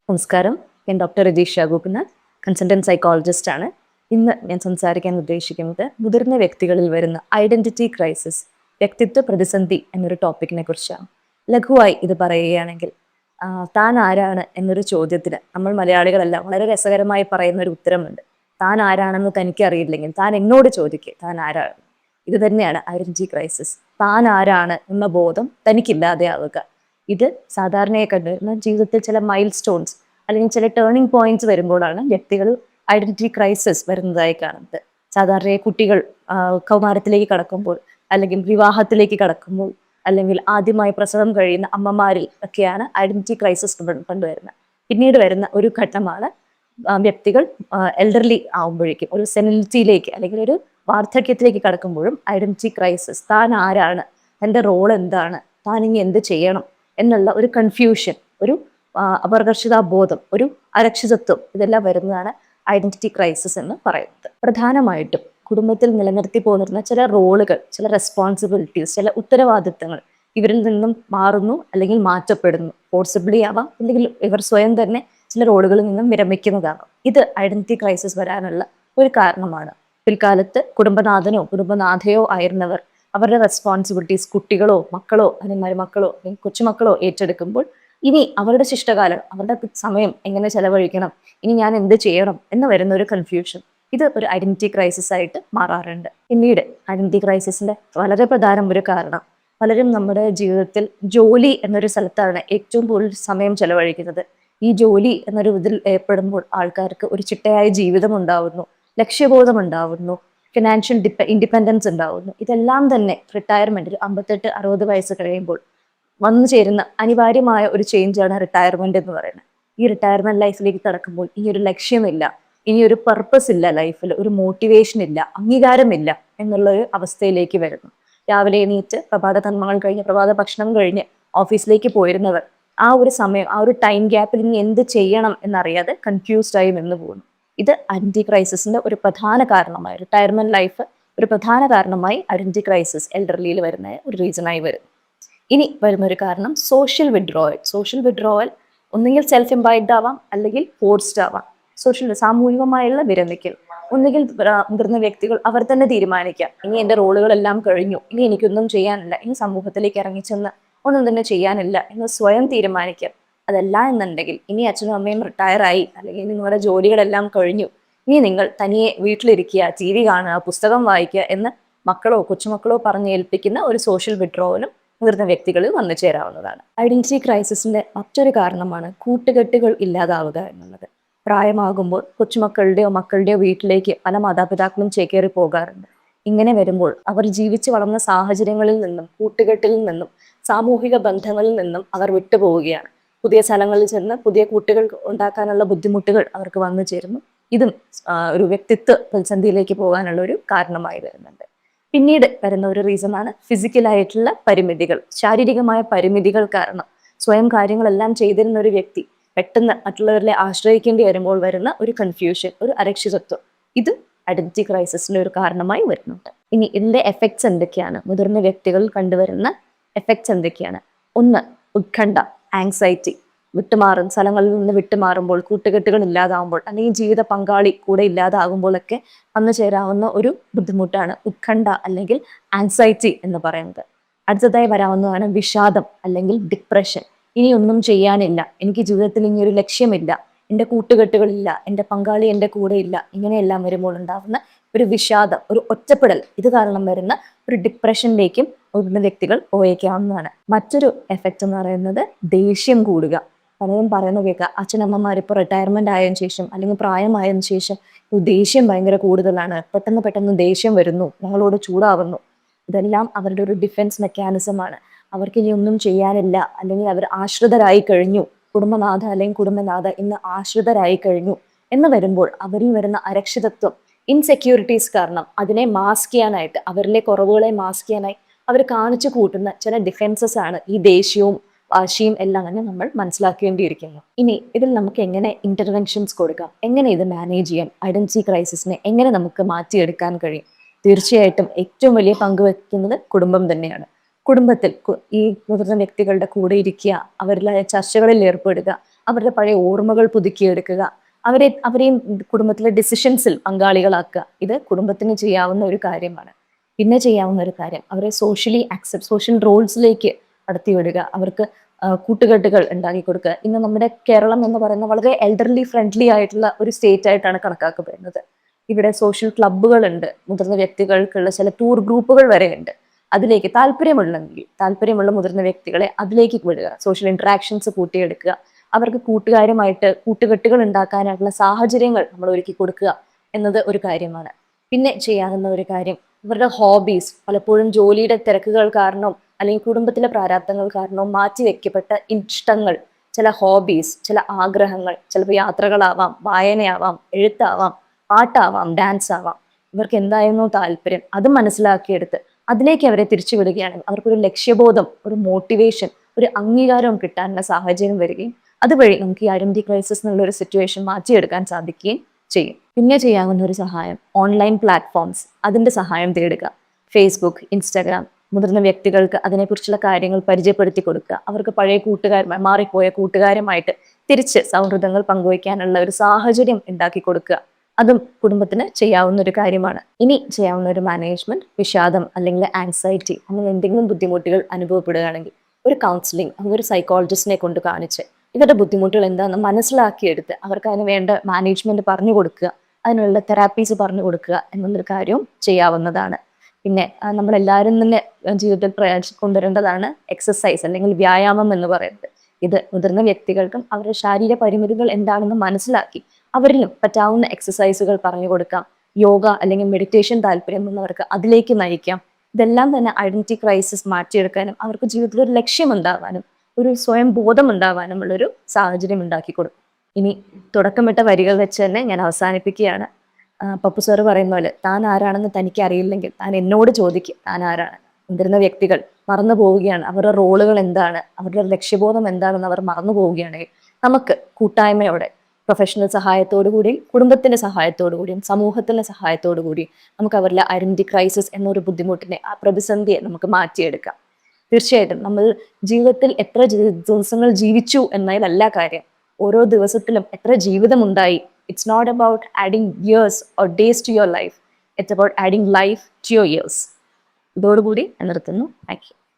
നമസ്കാരം. ഞാൻ doctor Rajisha Gopinath, consultant psychologist ആണ്. ഇന്ന് ഞാൻ സംസാരിക്കാൻ ഉദ്ദേശിക്കുന്നത് മുതിർന്ന വ്യക്തികളിൽ വരുന്ന ഐഡന്റിറ്റി ക്രൈസിസ്, വ്യക്തിത്വ പ്രതിസന്ധി എന്നൊരു ടോപ്പിക്കിനെ കുറിച്ചാണ്. ലഘുവായി ഇത് പറയുകയാണെങ്കിൽ, താൻ ആരാണ് എന്നൊരു ചോദ്യത്തിന് നമ്മൾ മലയാളികളെല്ലാം വളരെ രസകരമായി പറയുന്ന ഒരു ഉത്തരമുണ്ട്. താൻ ആരാണെന്ന് തനിക്ക് അറിയില്ലെങ്കിൽ താൻ എന്നോട് ചോദിക്കുക താൻ ആരാണ്. ഇത് തന്നെയാണ് ഐഡന്റിറ്റി ക്രൈസിസ്. താൻ ആരാണ് എന്ന ബോധം തനിക്കില്ലാതെ ആവുക. ഇത് സാധാരണയായി കണ്ടുവരുന്ന ജീവിതത്തിൽ ചില മൈൽ സ്റ്റോൺസ് അല്ലെങ്കിൽ ചില ടേണിംഗ് പോയിന്റ്സ് വരുമ്പോഴാണ് വ്യക്തികൾ ഐഡന്റിറ്റി ക്രൈസിസ് വരുന്നതായി കാണുന്നത്. സാധാരണയായി കുട്ടികൾ കൗമാരത്തിലേക്ക് കടക്കുമ്പോൾ, അല്ലെങ്കിൽ വിവാഹത്തിലേക്ക് കടക്കുമ്പോൾ, അല്ലെങ്കിൽ ആദ്യമായി പ്രസവം കഴിയുന്ന അമ്മമാരിൽ ഒക്കെയാണ് ഐഡന്റിറ്റി ക്രൈസിസ് കണ്ടുവരുന്നത്. പിന്നീട് വരുന്ന ഒരു ഘട്ടമാണ് വ്യക്തികൾ എൽഡർലി ആവുമ്പോഴേക്കും ഒരു സെനിലിറ്റിയിലേക്ക് അല്ലെങ്കിൽ ഒരു വാർദ്ധക്യത്തിലേക്ക് കടക്കുമ്പോഴും ഐഡന്റിറ്റി ക്രൈസിസ്, താൻ ആരാണ്, തൻ്റെ റോൾ എന്താണ്, താൻ ഇനി എന്ത് ചെയ്യണം എന്നുള്ള ഒരു കൺഫ്യൂഷൻ, ഒരു അപകർഷതാബോധം, ഒരു അരക്ഷിതത്വം, ഇതെല്ലാം വരുന്നതാണ് ഐഡന്റിറ്റി ക്രൈസിസ് എന്ന് പറയുന്നത്. പ്രധാനമായിട്ടും കുടുംബത്തിൽ നിലനിർത്തി പോന്നിരുന്ന ചില റോളുകൾ, ചില റെസ്പോൺസിബിലിറ്റീസ്, ചില ഉത്തരവാദിത്തങ്ങൾ ഇവരിൽ നിന്നും മാറുന്നു അല്ലെങ്കിൽ മാറ്റപ്പെടുന്നു. ഫോഴ്സിബിളി ആവാം, അല്ലെങ്കിൽ ഇവർ സ്വയം തന്നെ ചില റോളുകളിൽ നിന്നും വിരമിക്കുന്നതാകാം. ഇത് ഐഡന്റിറ്റി ക്രൈസിസ് വരാനുള്ള ഒരു കാരണമാണ്. പിൽക്കാലത്ത് കുടുംബനാഥനോ കുടുംബനാഥയോ ആയിരുന്നവർ അവരുടെ റെസ്പോൺസിബിലിറ്റീസ് കുട്ടികളോ മക്കളോ അല്ലെങ്കിൽ മരുമക്കളോ അല്ലെങ്കിൽ കൊച്ചുമക്കളോ ഏറ്റെടുക്കുമ്പോൾ ഇനി അവരുടെ ശിഷ്ടകാലം, അവരുടെ സമയം എങ്ങനെ ചെലവഴിക്കണം, ഇനി ഞാൻ എന്ത് ചെയ്യണം എന്ന് വരുന്ന ഒരു കൺഫ്യൂഷൻ, ഇത് ഒരു ഐഡന്റിറ്റി ക്രൈസിസ് ആയിട്ട് മാറാറുണ്ട്. പിന്നീട് ഐഡന്റിറ്റി ക്രൈസിസിന്റെ വളരെ പ്രധാന ഒരു കാരണം, പലരും നമ്മുടെ ജീവിതത്തിൽ ജോലി എന്നൊരു സ്ഥലത്താണ് ഏറ്റവും കൂടുതൽ സമയം ചെലവഴിക്കുന്നത്. ഈ ജോലി എന്നൊരു ഇതിൽ ഏർപ്പെടുമ്പോൾ ആൾക്കാർക്ക് ഒരു ചിട്ടയായ ജീവിതം ഉണ്ടാവുന്നു, ലക്ഷ്യബോധം ഉണ്ടാവുന്നു, ഫിനാൻഷ്യൽ ഇൻഡിപെൻഡൻസ് ഉണ്ടാവുന്നു. ഇതെല്ലാം തന്നെ റിട്ടയർമെന്റ്, ഒരു 58-60 വയസ്സ് കഴിയുമ്പോൾ വന്നു ചേരുന്ന അനിവാര്യമായ ഒരു ചേഞ്ചാണ് റിട്ടയർമെന്റ് എന്ന് പറയുന്നത്. ഈ റിട്ടയർമെന്റ് ലൈഫിലേക്ക് കടക്കുമ്പോൾ ഇനി ഒരു ലക്ഷ്യമില്ല, ഇനി ഒരു പർപ്പസ് ഇല്ല ലൈഫിൽ, ഒരു മോട്ടിവേഷൻ ഇല്ല, അംഗീകാരമില്ല എന്നുള്ള ഒരു അവസ്ഥയിലേക്ക് വരുന്നു. രാവിലെ എണീറ്റ് പ്രഭാത കർമ്മങ്ങൾ കഴിഞ്ഞ് പ്രഭാത ഭക്ഷണം കഴിഞ്ഞ് ഓഫീസിലേക്ക് പോയിരുന്നവർ ആ ഒരു സമയം, ആ ഒരു ടൈം ഗ്യാപ്പിൽ ഇനി എന്ത് ചെയ്യണം എന്നറിയാതെ കൺഫ്യൂസ്ഡ് ആയി നിന്ന് പോകുന്നു. ഇത് ഐഡന്റിറ്റി ക്രൈസിസിന്റെ ഒരു പ്രധാന കാരണമായി, റിട്ടയർമെന്റ് ലൈഫ് ഒരു പ്രധാന കാരണമായി ഐഡന്റിറ്റി ക്രൈസിസ് എൽഡർലിയിൽ വരുന്ന ഒരു റീസണായി വരുന്നു. ഇനി വരുന്നൊരു കാരണം സോഷ്യൽ വിഡ്രോവൽ. സോഷ്യൽ വിഡ്രോവൽ ഒന്നുകിൽ സെൽഫ് എംപൈർഡ് ആവാം, അല്ലെങ്കിൽ ഫോഴ്സ്ഡ് ആവാം. സാമൂഹികമായുള്ള വിരമിക്കൽ. ഒന്നുകിൽ മുതിർന്ന വ്യക്തികൾ അവർ തന്നെ തീരുമാനിക്കാം, ഇനി എൻ്റെ റോളുകളെല്ലാം കഴിഞ്ഞു, ഇനി എനിക്കൊന്നും ചെയ്യാനില്ല, ഇനി സമൂഹത്തിലേക്ക് ഇറങ്ങിച്ചെന്ന് ഒന്നും തന്നെ ചെയ്യാനില്ല എന്ന് സ്വയം തീരുമാനിക്കാം. അതല്ല എന്നുണ്ടെങ്കിൽ ഇനി അച്ഛനും അമ്മയും റിട്ടയറായി, അല്ലെങ്കിൽ നിങ്ങളുടെ ജോലികളെല്ലാം കഴിഞ്ഞു, ഇനി നിങ്ങൾ തനിയെ വീട്ടിലിരിക്കുക, TV കാണുക, പുസ്തകം വായിക്കുക എന്ന് മക്കളോ കൊച്ചുമക്കളോ പറഞ്ഞ് ഏൽപ്പിക്കുന്ന ഒരു സോഷ്യൽ വിഡ്രോവലും മുതിർന്ന വ്യക്തികളിൽ വന്നു ചേരാവുന്നതാണ്. ഐഡന്റിറ്റി ക്രൈസിസിന്റെ മറ്റൊരു കാരണമാണ് കൂട്ടുകെട്ടുകൾ ഇല്ലാതാവുക എന്നുള്ളത്. പ്രായമാകുമ്പോൾ കൊച്ചുമക്കളുടെയോ മക്കളുടെയോ വീട്ടിലേക്ക് പല മാതാപിതാക്കളും ചേക്കേറി പോകാറുണ്ട്. ഇങ്ങനെ വരുമ്പോൾ അവർ ജീവിച്ചു വളർന്ന സാഹചര്യങ്ങളിൽ നിന്നും കൂട്ടുകെട്ടിൽ നിന്നും സാമൂഹിക ബന്ധങ്ങളിൽ നിന്നും അവർ വിട്ടുപോവുകയാണ്. പുതിയ സ്ഥലങ്ങളിൽ ചെന്ന് പുതിയ കൂട്ടുകൾ ഉണ്ടാക്കാനുള്ള ബുദ്ധിമുട്ടുകൾ അവർക്ക് വന്നു ചേരുന്നു. ഇതും ഒരു വ്യക്തിത്വ പ്രതിസന്ധിയിലേക്ക് പോകാനുള്ള ഒരു കാരണമായി വരുന്നുണ്ട്. പിന്നീട് വരുന്ന ഒരു റീസണാണ് ഫിസിക്കലായിട്ടുള്ള പരിമിതികൾ, ശാരീരികമായ പരിമിതികൾ കാരണം സ്വയം കാര്യങ്ങളെല്ലാം ചെയ്തിരുന്ന ഒരു വ്യക്തി പെട്ടെന്ന് മറ്റുള്ളവരിലെ ആശ്രയിക്കേണ്ടി വരുമ്പോൾ വരുന്ന ഒരു കൺഫ്യൂഷൻ, ഒരു അരക്ഷിതത്വം, ഇത് ഐഡന്റിറ്റി ക്രൈസിസിന്റെ ഒരു കാരണമായി വരുന്നുണ്ട്. ഇനി ഇതിന്റെ എഫക്ട്സ് എന്തൊക്കെയാണ്, മുതിർന്ന വ്യക്തികളിൽ കണ്ടുവരുന്ന എഫക്ട്സ് എന്തൊക്കെയാണ്? ഒന്ന്, ഉത്കണ്ഠ, ആങ്സൈറ്റി. സ്ഥലങ്ങളിൽ നിന്ന് വിട്ടുമാറുമ്പോൾ, കൂട്ടുകെട്ടുകൾ ഇല്ലാതാവുമ്പോൾ, അല്ലെങ്കിൽ ജീവിത പങ്കാളി കൂടെ ഇല്ലാതാകുമ്പോഴൊക്കെ വന്നു ചേരാവുന്ന ഒരു ബുദ്ധിമുട്ടാണ് ഉത്കണ്ഠ അല്ലെങ്കിൽ ആങ്സൈറ്റി എന്ന് പറയുന്നത്. അടുത്തതായി വരാവുന്നതാണ് വിഷാദം അല്ലെങ്കിൽ ഡിപ്രഷൻ. ഇനി ഒന്നും ചെയ്യാനില്ല, എനിക്ക് ജീവിതത്തിൽ ഇനി ഒരു ലക്ഷ്യമില്ല, എൻ്റെ കൂട്ടുകെട്ടുകളില്ല, എൻ്റെ പങ്കാളി എൻ്റെ കൂടെ ഇല്ല, ഇങ്ങനെയെല്ലാം വരുമ്പോൾ ഉണ്ടാകുന്ന ഒരു വിഷാദം, ഒരു ഒറ്റപ്പെടൽ, ഇത് കാരണം വരുന്ന ഒരു ഡിപ്രഷനിലേക്കും മുതിർന്ന വ്യക്തികൾ പോയേക്കാവുന്നതാണ്. മറ്റൊരു എഫക്റ്റ് എന്ന് പറയുന്നത് ദേഷ്യം കൂടുക. പലരും പറയുന്ന കേൾക്കുക, അച്ഛനമ്മമാർ ഇപ്പോൾ റിട്ടയർമെന്റ് ആയതിനു ശേഷം അല്ലെങ്കിൽ പ്രായമായതിനു ശേഷം ദേഷ്യം ഭയങ്കര കൂടുതലാണ്, പെട്ടെന്ന് ദേഷ്യം വരുന്നു, ഞങ്ങളോട് ചൂടാവുന്നു. ഇതെല്ലാം അവരുടെ ഒരു ഡിഫൻസ് മെക്കാനിസമാണ്. അവർക്ക് ഇനി ഒന്നും ചെയ്യാനില്ല, അല്ലെങ്കിൽ അവർ ആശ്രിതരായി കഴിഞ്ഞു, കുടുംബനാഥ അല്ലെങ്കിൽ കുടുംബനാഥ ഇന്ന് ആശ്രിതരായി കഴിഞ്ഞു എന്ന് വരുമ്പോൾ അവരിൽ വരുന്ന അരക്ഷിതത്വം, ഇൻസെക്യൂരിറ്റീസ് കാരണം അതിനെ മാസ്ക് ചെയ്യാനായിട്ട്, അവരിലെ കുറവുകളെ മാസ്ക് ചെയ്യാനായി അവർ കാണിച്ചു കൂട്ടുന്ന ചില ഡിഫൻസസ് ആണ് ഈ ദേഷ്യവും വാശിയും എല്ലാം തന്നെ നമ്മൾ മനസ്സിലാക്കേണ്ടിയിരിക്കുന്നു. ഇനി ഇതിൽ നമുക്ക് എങ്ങനെ ഇന്റർവെൻഷൻസ് കൊടുക്കാം, എങ്ങനെ ഇത് മാനേജ് ചെയ്യാൻ, ഐഡന്റിറ്റി ക്രൈസിസിനെ എങ്ങനെ നമുക്ക് മാറ്റിയെടുക്കാൻ കഴിയും? തീർച്ചയായിട്ടും ഏറ്റവും വലിയ പങ്ക് വഹിക്കുന്നത് കുടുംബം തന്നെയാണ്. കുടുംബത്തിൽ ഈ മുതിർന്ന വ്യക്തികളുടെ കൂടെ ഇരിക്കുക, അവരിലെ ചർച്ചകളിൽ ഏർപ്പെടുക, അവരുടെ പഴയ ഓർമ്മകൾ പുതുക്കിയെടുക്കുക, അവരെയും കുടുംബത്തിലെ ഡിസിഷൻസിൽ പങ്കാളികളാക്കുക. ഇത് കുടുംബത്തിന് ചെയ്യാവുന്ന ഒരു കാര്യമാണ്. പിന്നെ ചെയ്യാവുന്ന ഒരു കാര്യം, അവരെ സോഷ്യൽ റോൾസിലേക്ക് കടത്തിവിടുക, അവർക്ക് കൂട്ടുകെട്ടുകൾ ഉണ്ടാക്കി കൊടുക്കുക. ഇന്ന് നമ്മുടെ കേരളം എന്ന് പറയുന്ന വളരെ എൽഡർലി ഫ്രണ്ട്ലി ആയിട്ടുള്ള ഒരു സ്റ്റേറ്റ് ആയിട്ടാണ് കണക്കാക്കപ്പെടുന്നത്. ഇവിടെ സോഷ്യൽ ക്ലബ്ബുകളുണ്ട്, മുതിർന്ന വ്യക്തികൾക്കുള്ള ചില ടൂർ ഗ്രൂപ്പുകൾ വരെ ഉണ്ട്. അതിലേക്ക് താല്പര്യമുള്ള മുതിർന്ന വ്യക്തികളെ അതിലേക്ക് വിടുക, സോഷ്യൽ ഇന്ററാക്ഷൻസ് കൂട്ടിയെടുക്കുക, അവർക്ക് കൂട്ടുകെട്ടുകൾ ഉണ്ടാക്കാനായിട്ടുള്ള സാഹചര്യങ്ങൾ നമ്മൾ ഒരുക്കി കൊടുക്കുക എന്നത് ഒരു കാര്യമാണ്. പിന്നെ ചെയ്യാവുന്ന ഒരു കാര്യം, ഇവരുടെ ഹോബീസ്, പലപ്പോഴും ജോലിയുടെ തിരക്കുകൾ കാരണം അല്ലെങ്കിൽ കുടുംബത്തിലെ പ്രാരാബ്ദങ്ങൾ കാരണവും മാറ്റിവെക്കപ്പെട്ട ഇഷ്ടങ്ങൾ, ചില ഹോബീസ്, ചില ആഗ്രഹങ്ങൾ, ചിലപ്പോൾ യാത്രകളാവാം, വായനയാവാം, എഴുത്താവാം, പാട്ടാവാം, ഡാൻസ് ആവാം, ഇവർക്ക് എന്തായിരുന്നു താല്പര്യം അത് മനസ്സിലാക്കിയെടുത്ത് അതിലേക്ക് അവരെ തിരിച്ചുവിടുകയാണെങ്കിൽ അവർക്കൊരു ലക്ഷ്യബോധം, ഒരു മോട്ടിവേഷൻ, ഒരു അംഗീകാരവും കിട്ടാനുള്ള സാഹചര്യം വരികയും അതുവഴി നമുക്ക് ഈ ഐഡന്റിറ്റി ക്രൈസിസ് എന്നുള്ള ഒരു സിറ്റുവേഷൻ മാറ്റിയെടുക്കാൻ സാധിക്കുകയും ചെയ്യും. പിന്നെ ചെയ്യാവുന്ന ഒരു സഹായം, ഓൺലൈൻ പ്ലാറ്റ്ഫോംസ്, അതിൻ്റെ സഹായം തേടുക. ഫേസ്ബുക്ക്, ഇൻസ്റ്റാഗ്രാം, മുതിർന്ന വ്യക്തികൾക്ക് അതിനെക്കുറിച്ചുള്ള കാര്യങ്ങൾ പരിചയപ്പെടുത്തി കൊടുക്കുക. അവർക്ക് മാറിപ്പോയ കൂട്ടുകാരുമായിട്ട് തിരിച്ച് സൗഹൃദങ്ങൾ പങ്കുവയ്ക്കാനുള്ള ഒരു സാഹചര്യം ഉണ്ടാക്കി കൊടുക്കുക. അതും കുടുംബത്തിന് ചെയ്യാവുന്ന ഒരു കാര്യമാണ്. ഇനി ചെയ്യാവുന്ന ഒരു മാനേജ്മെന്റ്, വിഷാദം അല്ലെങ്കിൽ ആൻസൈറ്റി അങ്ങനെ എന്തെങ്കിലും ബുദ്ധിമുട്ടുകൾ അനുഭവപ്പെടുകയാണെങ്കിൽ ഒരു കൗൺസിലിംഗ്, ഒരു സൈക്കോളജിസ്റ്റിനെ കൊണ്ട് കാണിച്ച് ഇവരുടെ ബുദ്ധിമുട്ടുകൾ എന്താണെന്ന് മനസ്സിലാക്കിയെടുത്ത് അവർക്ക് അതിന് വേണ്ട മാനേജ്മെന്റ് പറഞ്ഞു കൊടുക്കുക, അതിനുള്ള തെറാപ്പീസ് പറഞ്ഞു കൊടുക്കുക എന്നൊരു കാര്യവും ചെയ്യാവുന്നതാണ്. പിന്നെ നമ്മളെല്ലാവരും തന്നെ ജീവിതത്തിൽ കൊണ്ടുവരേണ്ടതാണ് എക്സസൈസ് അല്ലെങ്കിൽ വ്യായാമം എന്ന് പറയുന്നത്. ഇത് മുതിർന്ന വ്യക്തികൾക്കും അവരുടെ ശാരീരിക പരിമിതികൾ എന്താണെന്ന് മനസ്സിലാക്കി അവരിലും പറ്റാവുന്ന എക്സസൈസുകൾ പറഞ്ഞു കൊടുക്കാം. യോഗ അല്ലെങ്കിൽ മെഡിറ്റേഷൻ താല്പര്യമുള്ളവർക്ക് അതിലേക്ക് നയിക്കാം. ഇതെല്ലാം തന്നെ ഐഡന്റിറ്റി ക്രൈസിസ് മാറ്റിയെടുക്കാനും അവർക്ക് ജീവിതത്തിൽ ഒരു ലക്ഷ്യമുണ്ടാവാനും ഒരു സ്വയം ബോധം ഉണ്ടാവാനുമുള്ളൊരു സാഹചര്യം ഉണ്ടാക്കി കൊടുക്കും. ഇനി തുടക്കമിട്ട വരികൾ വെച്ച് തന്നെ ഞാൻ അവസാനിപ്പിക്കുകയാണ്. പപ്പു സാറ് പറയുന്ന പോലെ, താൻ ആരാണെന്ന് തനിക്ക് അറിയില്ലെങ്കിൽ താൻ എന്നോട് ചോദിക്കും താൻ ആരാണ്. മുതിർന്ന വ്യക്തികൾ മറന്നു പോവുകയാണ്, അവരുടെ റോളുകൾ എന്താണ്, അവരുടെ ലക്ഷ്യബോധം എന്താണെന്ന് അവർ മറന്നു പോവുകയാണെങ്കിൽ നമുക്ക് കൂട്ടായ്മയോടെ, പ്രൊഫഷണൽ സഹായത്തോടു കൂടിയും കുടുംബത്തിന്റെ സഹായത്തോടു കൂടിയും സമൂഹത്തിന്റെ സഹായത്തോടു കൂടിയും നമുക്ക് അവരിലെ ഐഡന്റിറ്റി ക്രൈസിസ് എന്നൊരു ബുദ്ധിമുട്ടിനെ, ആ പ്രതിസന്ധിയെ നമുക്ക് മാറ്റിയെടുക്കാം. തീർച്ചയായിട്ടും നമ്മൾ ജീവിതത്തിൽ എത്ര ദിവസങ്ങൾ ജീവിച്ചു എന്നതിലല്ല കാര്യം, ഓരോ ദിവസത്തിലും എത്ര ജീവിതമുണ്ടായി. It's not about adding years or days to your life, it's about adding life to your years. ഇതോടുകൂടി ഞാൻ നിർത്തുന്നു. Thank U.